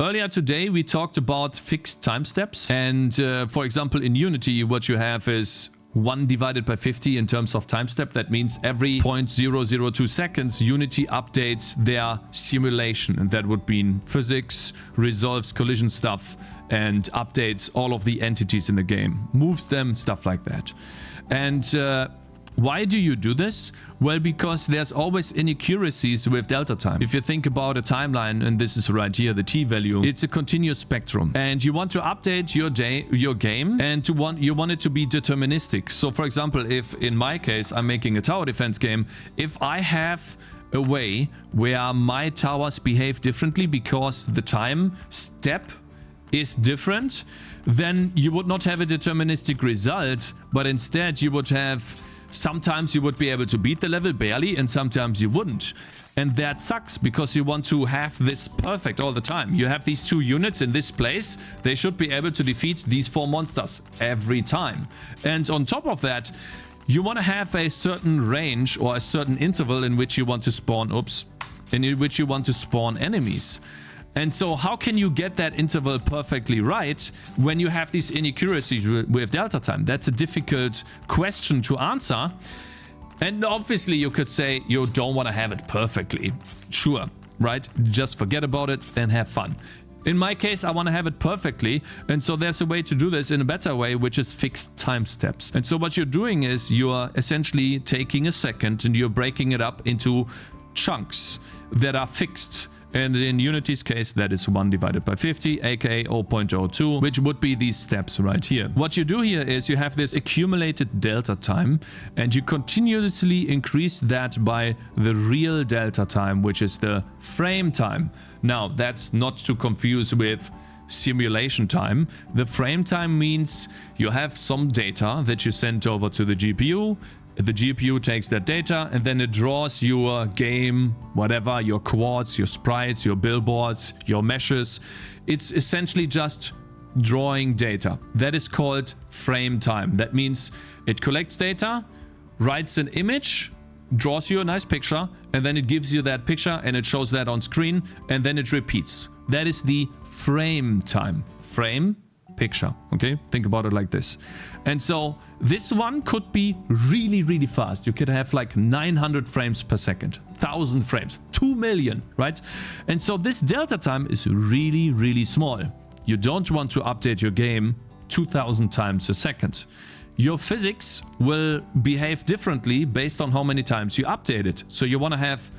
Earlier today, we talked about fixed time steps. And for example, in Unity, what you have is 1 divided by 50 in terms of time step. That means every 0.002 seconds, Unity updates their simulation. And that would mean physics, resolves collision stuff, and updates all of the entities in the game. Moves them, stuff like that. And why do you do this? Well, because there's always inaccuracies with delta time. If you think about a timeline, and this is right here, the t value, it's a continuous spectrum. And you want to update your game, and you want it to be deterministic. So for example, if in my case, I'm making a tower defense game, if I have a way where my towers behave differently because the time step is different, then you would not have a deterministic result, but instead you would have... Sometimes you would be able to beat the level barely, and sometimes you wouldn't. And that sucks, because you want to have this perfect all the time. You have these 2 units in this place. They should be able to defeat these 4 monsters every time. And on top of that, you want to have a certain range or a certain interval in which you want to spawn... in which you want to spawn enemies. And so how can you get that interval perfectly right when you have these inaccuracies with delta time? That's a difficult question to answer. And obviously you could say you don't want to have it perfectly. Sure, right? Just forget about it and have fun. In my case, I want to have it perfectly. And so there's a way to do this in a better way, which is fixed time steps. And so what you're doing is you are essentially taking a second and you're breaking it up into chunks that are fixed. And in Unity's case, that is 1 divided by 50, aka 0.02, which would be these steps right here. What you do here is you have this accumulated delta time, and you continuously increase that by the real delta time, which is the frame time. Now, that's not to confuse with simulation time. The frame time means you have some data that you send over to the GPU. The GPU takes that data and then it draws your game, whatever, your quads, your sprites, your billboards, your meshes. It's essentially just drawing data. That is called frame time. That means it collects data, writes an image, draws you a nice picture, and then it gives you that picture and it shows that on screen, and then it repeats. That is the frame time. Frame, picture. Okay? Think about it like this. And so this one could be really, really fast. You could have like 900 frames per second, 1,000 frames, 2 million, right? And so this delta time is really, really small. You don't want to update your game 2,000 times a second. Your physics will behave differently based on how many times you update it. So you want to have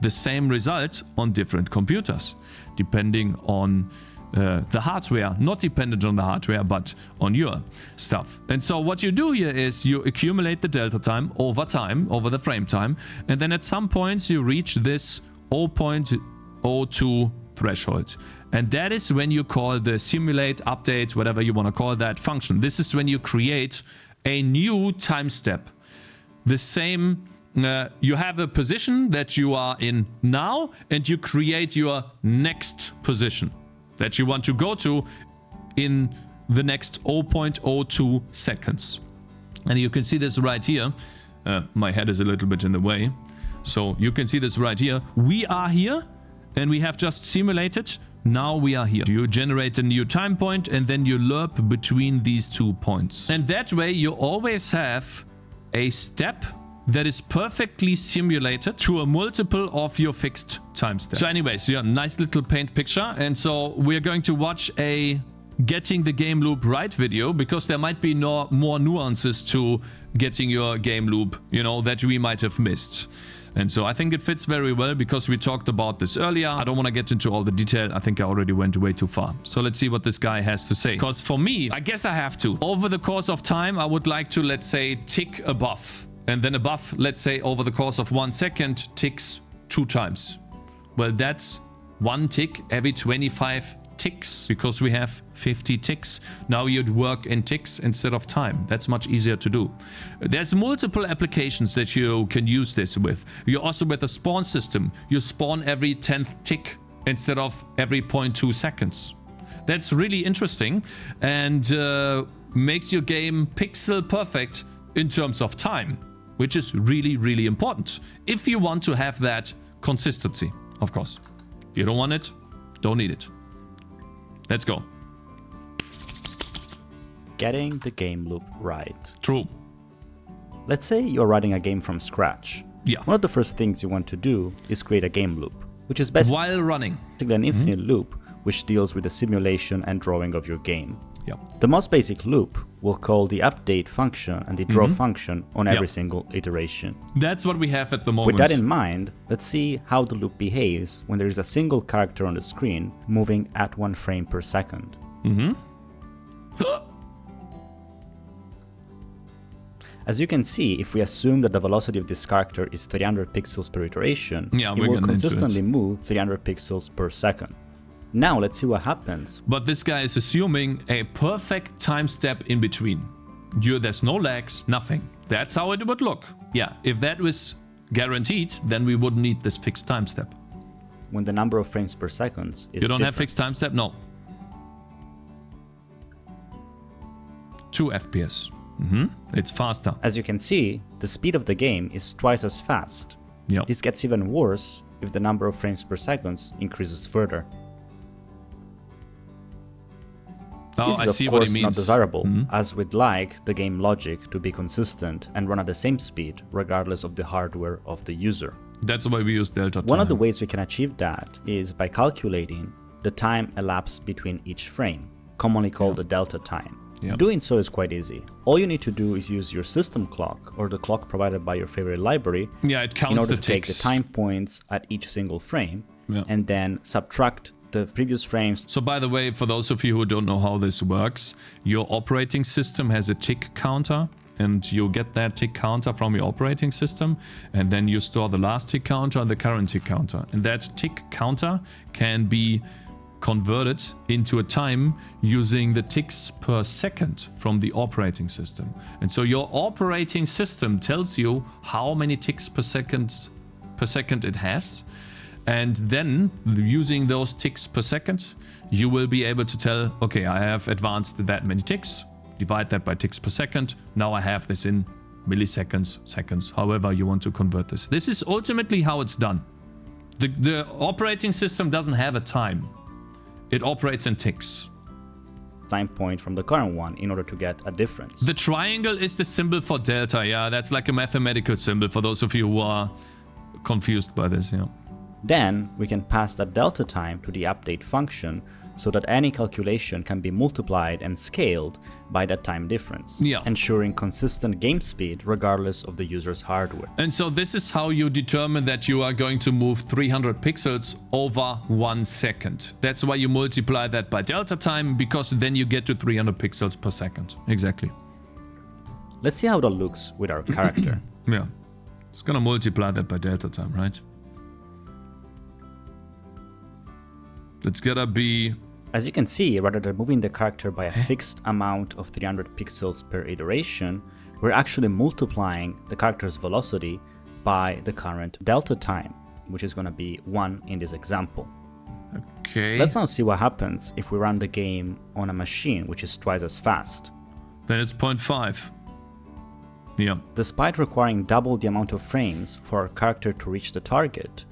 the same result on different computers, depending on the hardware, not dependent on the hardware, but on your stuff. And so what you do here is you accumulate the delta time, over the frame time, and then at some points you reach this 0.02 threshold. And that is when you call the simulate, update, whatever you want to call that function. This is when you create a new time step. The same, you have a position that you are in now, and you create your next position that you want to go to in the next 0.02 seconds. And you can see this right here. My head is a little bit in the way. So you can see this right here. We are here, and we have just simulated. Now we are here. You generate a new time point, and then you lerp between these 2 points. And that way you always have a step that is perfectly simulated to a multiple of your fixed time step. So anyways, yeah, nice little paint picture. And so we're going to watch a getting the game loop right video, because there might be more nuances to getting your game loop, you know, that we might have missed. And so I think it fits very well, because we talked about this earlier. I don't want to get into all the detail. I think I already went way too far. So let's see what this guy has to say. Because for me, I guess I have to. Over the course of time, I would like to, let's say, tick a buff. And then a buff, let's say, over the course of 1 second, ticks 2 times. Well, that's 1 tick every 25 ticks, because we have 50 ticks. Now you'd work in ticks instead of time. That's much easier to do. There's multiple applications that you can use this with. You also, with a spawn system, you spawn every 10th tick instead of every 0.2 seconds. That's really interesting, and makes your game pixel perfect in terms of time, which is really, really important if you want to have that consistency, of course. If you don't want it, don't need it. Let's go. Getting the game loop right. True. Let's say you're writing a game from scratch. Yeah. One of the first things you want to do is create a game loop, which is basically While running. an infinite loop which deals with the simulation and drawing of your game. Yeah. The most basic loop will call the update function and the draw function on every single iteration. That's what we have at the moment. With that in mind, let's see how the loop behaves when there is a single character on the screen moving at 1 frame per second. As you can see, if we assume that the velocity of this character is 300 pixels per iteration, it will consistently move 300 pixels per second. Now let's see what happens. But this guy is assuming a perfect time step in between. There's no lags, nothing. That's how it would look. Yeah, if that was guaranteed, then we wouldn't need this fixed time step. When the number of frames per second is You don't have fixed time step? No. 2 FPS. It's faster. As you can see, the speed of the game is twice as fast. Yeah. This gets even worse if the number of frames per second increases further. Oh, this is I see of what course he means. not desirable, as we'd like the game logic to be consistent and run at the same speed, regardless of the hardware of the user. That's why we use delta time. One of the ways we can achieve that is by calculating the time elapsed between each frame, commonly called the delta time. Doing so is quite easy. All you need to do is use your system clock or the clock provided by your favorite library it counts in order the to take the ticks. time points at each single frame and then subtract the previous frames. So by the way, for those of you who don't know how this works, your operating system has a tick counter, and you get that tick counter from your operating system, and then you store the last tick counter and the current tick counter. And that tick counter can be converted into a time using the ticks per second from the operating system. And so your operating system tells you how many ticks per second it has. And then using those ticks per second, you will be able to tell, okay, I have advanced that many ticks, divide that by ticks per second. Now I have this in milliseconds, seconds, however you want to convert this. This is ultimately how it's done. The operating system doesn't have a time. It operates in ticks. Time point from the current one in order to get a difference. The triangle is the symbol for delta. Yeah, that's like a mathematical symbol for those of you who are confused by this. Yeah. Then we can pass that delta time to the update function so that any calculation can be multiplied and scaled by that time difference, ensuring consistent game speed regardless of the user's hardware. And so this is how you determine that you are going to move 300 pixels over 1 second. That's why you multiply that by delta time, because then you get to 300 pixels per second. Exactly. Let's see how that looks with our character. Yeah. It's gonna multiply that by delta time, right? It's gotta be... As you can see, rather than moving the character by a fixed amount of 300 pixels per iteration, we're actually multiplying the character's velocity by the current delta time, which is going to be 1 in this example. Okay. Let's now see what happens if we run the game on a machine which is twice as fast. Then it's 0.5. Yeah. Despite requiring double the amount of frames for our character to reach the target,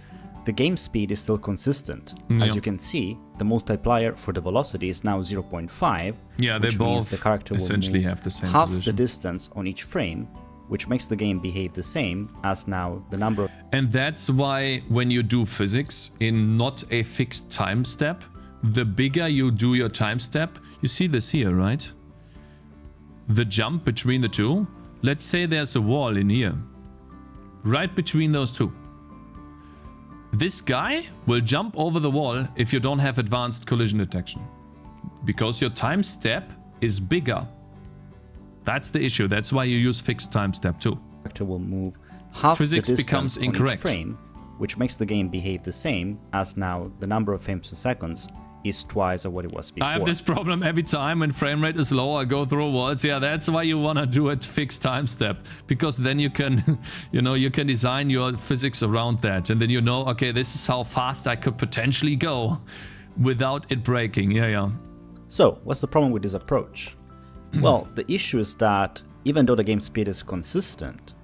the game speed is still consistent. As you can see, the multiplier for the velocity is now 0.5, which means the character essentially will move have the same half position. the distance on each frame, which makes the game behave the same as now the number of... And that's why when you do physics in not a fixed time step, the bigger you do your time step, you see this here, right? The jump between the two. Let's say there's a wall in here, right between those two. This guy will jump over the wall if you don't have advanced collision detection, because your time step is bigger. That's the issue. That's why you use fixed time step too. Character will move half Physics the distance becomes on incorrect. each frame, which makes the game behave the same as now the number of frames per second is twice of what it was before. I have this problem every time when frame rate is low, I go through walls. Yeah, that's why you want to do a fixed time step, because then you can, you can design your physics around that. And then you know, okay, this is how fast I could potentially go without it breaking. Yeah. So, what's the problem with this approach? Well, the issue is that even though the game speed is consistent,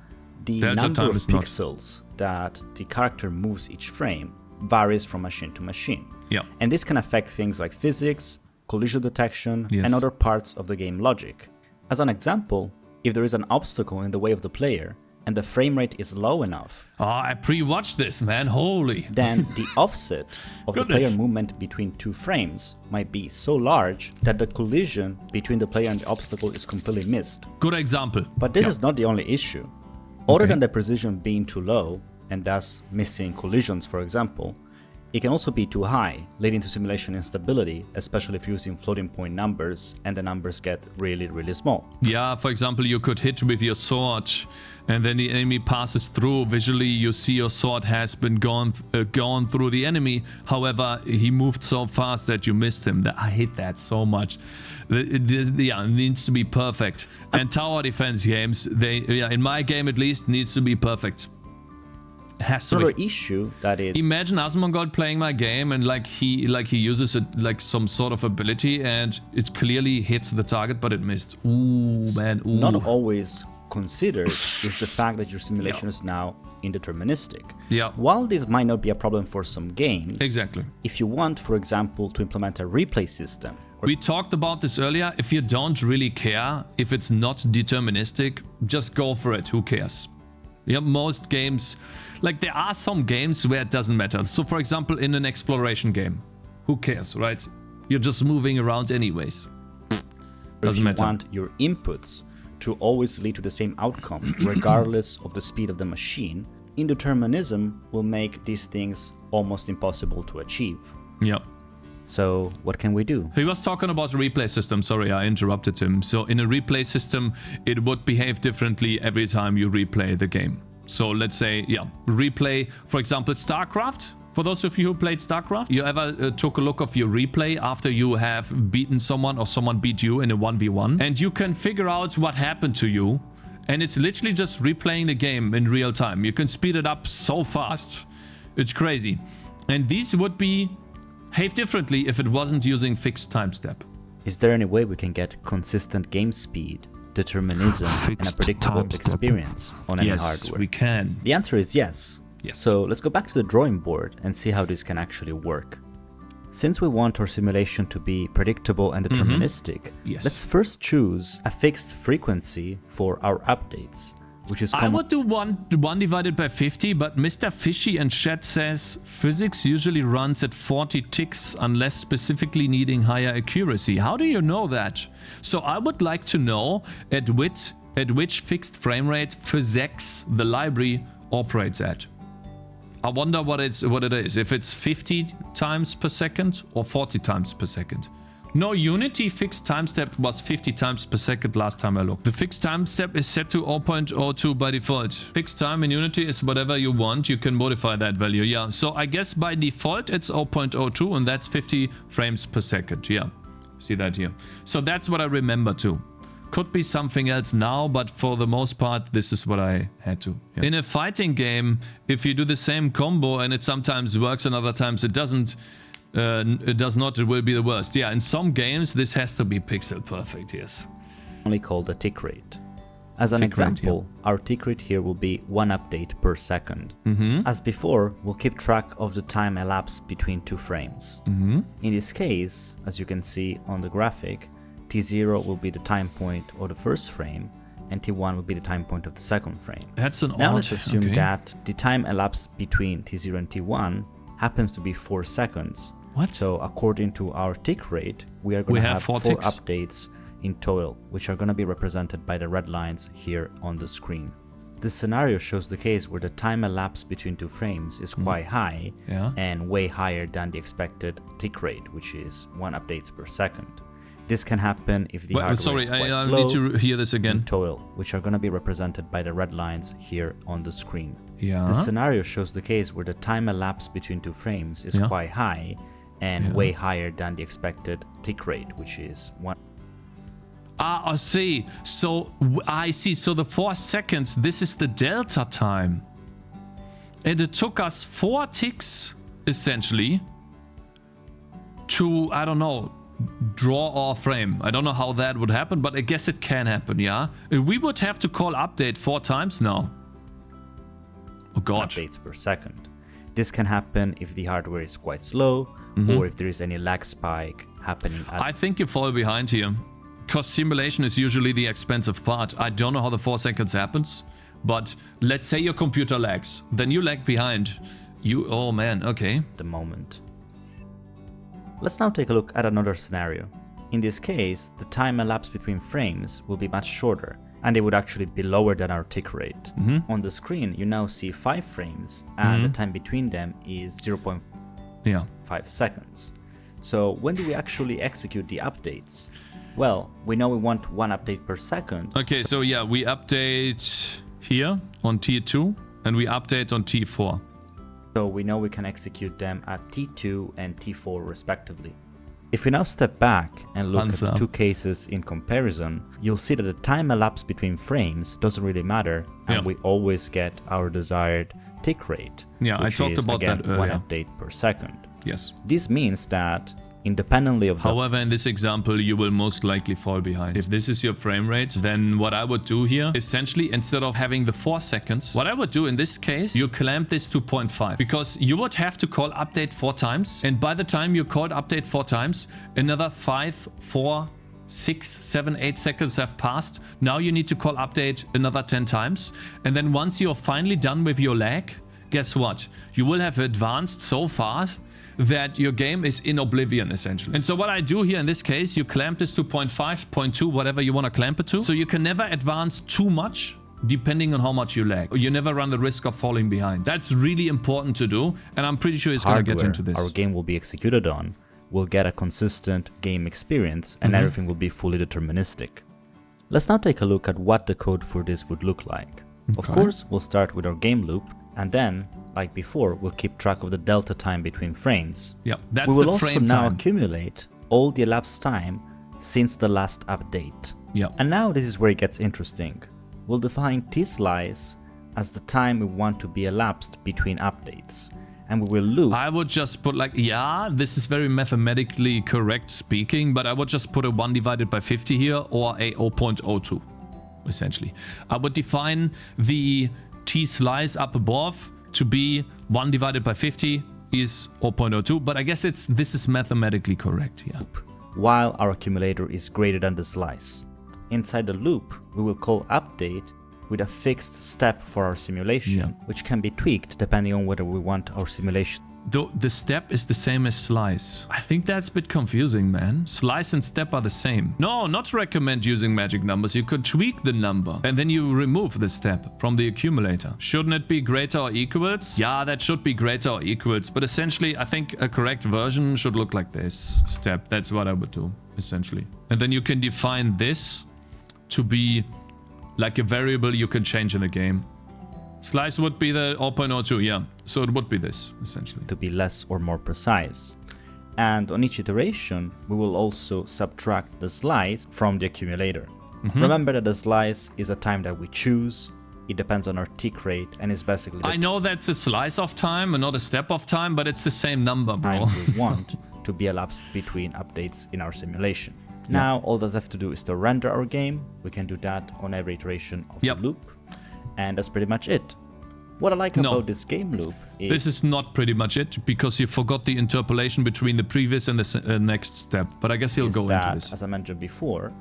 the number of pixels that the character moves each frame varies from machine to machine. Yeah. And this can affect things like physics, collision detection, Yes. and other parts of the game logic. As an example, if there is an obstacle in the way of the player and the frame rate is low enough, Oh, I pre-watched this, man. Holy. then the offset of the Goodness. player movement between two frames might be so large that the collision between the player and the obstacle is completely missed. Good example. But this Yeah. is not the only issue. Other Okay. than the precision being too low, and thus missing collisions for example, it can also be too high, leading to simulation instability, especially if using floating point numbers and the numbers get really small. Yeah, for example, you could hit with your sword and then the enemy passes through. Visually, you see your sword has been gone through the enemy. However, he moved so fast that you missed him. I hate that so much. It needs to be perfect. And tower defense games, in my game at least, needs to be perfect. Has to Another be. issue that is Imagine Asmongold playing my game and he uses some sort of ability and it clearly hits the target but it missed. Ooh, man. Ooh. not always considered is the fact that your simulation is now indeterministic. Yeah. While this might not be a problem for some games, Exactly. if you want, for example, to implement a replay system, We talked about this earlier. If you don't really care, if it's not deterministic, just go for it. Who cares? Yeah, most games, like there are some games where it doesn't matter. So for example, in an exploration game, who cares, right? You're just moving around anyways. if Doesn't you matter. want your inputs to always lead to the same outcome, regardless of the speed of the machine, indeterminism will make these things almost impossible to achieve. Yeah. So what can we do? He was talking about a replay system. Sorry, I interrupted him. So in a replay system, it would behave differently every time you replay the game. So let's say, replay, for example, StarCraft. For those of you who played StarCraft, you ever took a look of your replay after you have beaten someone or someone beat you in a 1v1? And you can figure out what happened to you. And it's literally just replaying the game in real time. You can speed it up so fast. It's crazy. And these would behave differently if it wasn't using fixed time step. Is there any way we can get consistent game speed, determinism, and a Fixed predictable time step. experience on any Yes, hardware? we can. The answer is yes. Yes. So let's go back to the drawing board and see how this can actually work. Since we want our simulation to be predictable and deterministic, Yes. let's first choose a fixed frequency for our updates, which is I common. would do 1 divided by 50, but Mr. Fishy and chat says physics usually runs at 40 ticks unless specifically needing higher accuracy. How do you know that? So I would like to know at which fixed frame rate physics the library operates at. I wonder what it is, if it's 50 times per second or 40 times per second. No, Unity fixed time step was 50 times per second last time I looked. The fixed time step is set to 0.02 by default. Fixed time in Unity is whatever you want. You can modify that value. Yeah, so I guess by default it's 0.02 and that's 50 frames per second. Yeah, see that here. So that's what I remember too. Could be something else now, but for the most part, this is what I had to. Yeah. In a fighting game, if you do the same combo and it sometimes works and other times it doesn't, it does not, it will be the worst. Yeah, in some games, this has to be pixel perfect, yes. Only called a tick rate. As an Tick rate, example, our tick rate here will be 1 update per second. As before, we'll keep track of the time elapsed between two frames. In this case, as you can see on the graphic, T0 will be the time point of the first frame, and T1 will be the time point of the second frame. That's an Now odd, let's assume okay. that the time elapsed between T0 and T1 happens to be 4 seconds. What? So according to our tick rate, we are going We to have have four 4 ticks? updates in total, which are going to be represented by the red lines here on the screen. This scenario shows the case where the time elapsed between two frames is quite high Yeah. and way higher than the expected tick rate, which is 1 updates per second. This can happen if the hardware Sorry, is quite I slow need to hear this in again. total, which are going to be represented by the red lines here on the screen. Yeah. This scenario shows the case where the time elapsed between two frames is Yeah. quite high and Yeah. way higher than the expected tick rate, which is 1. I see. So I see. So the 4 seconds, this is the delta time. And it took us 4 ticks, essentially, to, I don't know, draw our frame. I don't know how that would happen, but I guess it can happen, yeah? We would have to call update 4 times now. Oh god. Updates per second. This can happen if the hardware is quite slow or if there is any lag spike happening. I think you fall behind here. Because simulation is usually the expensive part. I don't know how the 4 seconds happens. But let's say your computer lags. Then you lag behind. Oh man, okay. The moment. Let's now take a look at another scenario. In this case, the time elapsed between frames will be much shorter, and it would actually be lower than our tick rate. On the screen, you now see 5 frames, and the time between them is 0.5 seconds. So when do we actually execute the updates? Well, we know we want 1 update per second. Okay, so yeah, we update here on T2, and we update on T4. So we know we can execute them at T2 and T4 respectively. If we now step back and look at the 2 cases in comparison, you'll see that the time elapsed between frames doesn't really matter, and we always get our desired tick rate. Yeah, I talked about that earlier. 1 update per second. Yes. This means that independently of the... However, in this example, you will most likely fall behind. If this is your frame rate, then what I would do here, essentially, instead of having the 4 seconds, what I would do in this case, you clamp this to 0.5. Because you would have to call update 4 times. And by the time you called update 4 times, another 5, 4, 6, 7, 8 seconds have passed. Now you need to call update another 10 times. And then once you're finally done with your lag, guess what? You will have advanced so fast that your game is in oblivion, essentially. And so what I do here in this case, you clamp this to 0.5, 0.2, whatever you want to clamp it to. So you can never advance too much, depending on how much you lag. You never run the risk of falling behind. That's really important to do, and I'm pretty sure it's going to get into this. Our game will be executed on will get a consistent game experience, and everything will be fully deterministic. Let's now take a look at what the code for this would look like. Of course, we'll start with our game loop, and then, like before, we'll keep track of the delta time between frames. Yeah, that's the frame time. We will also now accumulate all the elapsed time since the last update. Yeah. And now this is where it gets interesting. We'll define tslice as the time we want to be elapsed between updates. And we will loop. I would just put like, yeah, this is very mathematically correct speaking, but I would just put a 1 divided by 50 here, or a 0.02, essentially. I would define the tslice up above to be 1 divided by 50 is 0.02, but I guess this is mathematically correct, yeah. While our accumulator is greater than the slice. Inside the loop, we will call update with a fixed step for our simulation, which can be tweaked depending on whether we want our simulation. Though the step is the same as slice. I think that's a bit confusing, man. Slice and step are the same. No, not recommend using magic numbers. You could tweak the number and then you remove the step from the accumulator. Shouldn't it be greater or equals? Yeah, that should be greater or equals. But essentially, I think a correct version should look like this. Step, that's what I would do, essentially. And then you can define this to be like a variable you can change in the game. Slice would be the 0.02, yeah. So it would be this, essentially. To be less or more precise. And on each iteration, we will also subtract the slice from the accumulator. Remember that the slice is a time that we choose. It depends on our tick rate and is basically... I know that's a slice of time and not a step of time, but it's the same number, bro. Time we want to be elapsed between updates in our simulation. Now, all that we have to do is to render our game. We can do that on every iteration of the loop. And that's pretty much it. What I like about this game loop is... This is not pretty much it, because you forgot the interpolation between the previous and the next step. But I guess he'll go into this. As I mentioned before,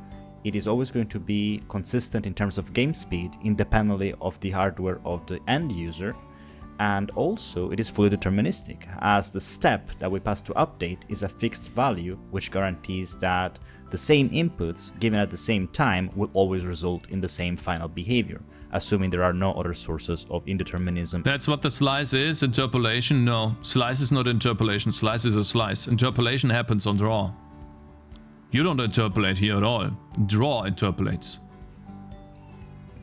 it is always going to be consistent in terms of game speed, independently of the hardware of the end user. And also, it is fully deterministic, as the step that we pass to update is a fixed value, which guarantees that the same inputs given at the same time will always result in the same final behavior, assuming there are no other sources of indeterminism. That's what the slice is, interpolation? No, slice is not interpolation, slice is a slice. Interpolation happens on draw. You don't interpolate here at all. Draw interpolates.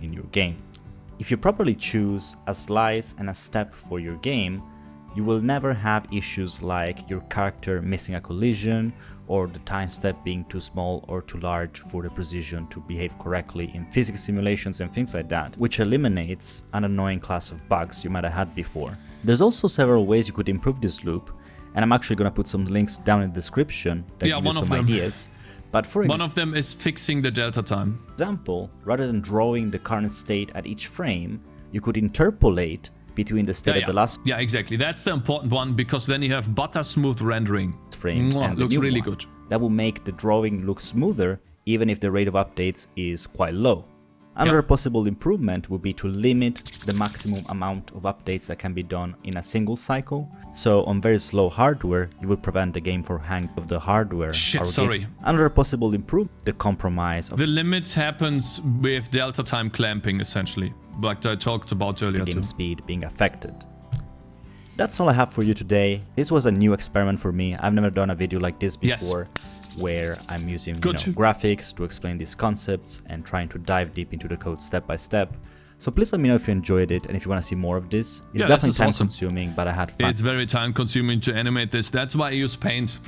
In your game. If you properly choose a slice and a step for your game, you will never have issues like your character missing a collision, or the time step being too small or too large for the precision to behave correctly in physics simulations and things like that, which eliminates an annoying class of bugs you might have had before. There's also several ways you could improve this loop, and I'm actually going to put some links down in the description that give you some ideas. But for one of them is fixing the delta time. For example, rather than drawing the current state at each frame, you could interpolate between the state of the last... Yeah, exactly. That's the important one, because then you have butter smooth rendering. Frame and looks really good. that will make the drawing look smoother even if the rate of updates is quite low. Another possible improvement would be to limit the maximum amount of updates that can be done in a single cycle. So on very slow hardware, you would prevent the game from hanging of the hardware. Another possible improvement, the compromise of the limits happens with delta time clamping, essentially, like I talked about earlier. The game speed being affected. That's all I have for you today. This was a new experiment for me. I've never done a video like this before. Where I'm using graphics to explain these concepts and trying to dive deep into the code step by step. So please let me know if you enjoyed it and if you want to see more of this. It's definitely time consuming, but I had fun. It's very time consuming to animate this. That's why I use Paint.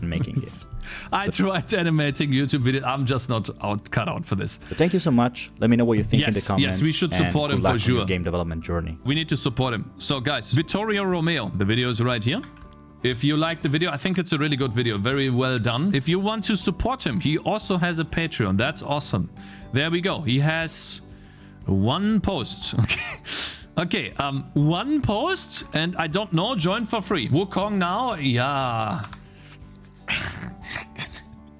Making it. I tried animating YouTube videos. I'm just not cut out for this. So thank you so much. Let me know what you think in the comments. Yes, we should support him for sure. Game development journey. We need to support him. So guys, Vittorio Romeo. The video is right here. If you like the video, I think it's a really good video. Very well done. If you want to support him, he also has a Patreon. That's awesome. There we go. He has one post. Okay. One post, and I don't know, join for free. Wukong now? Yeah.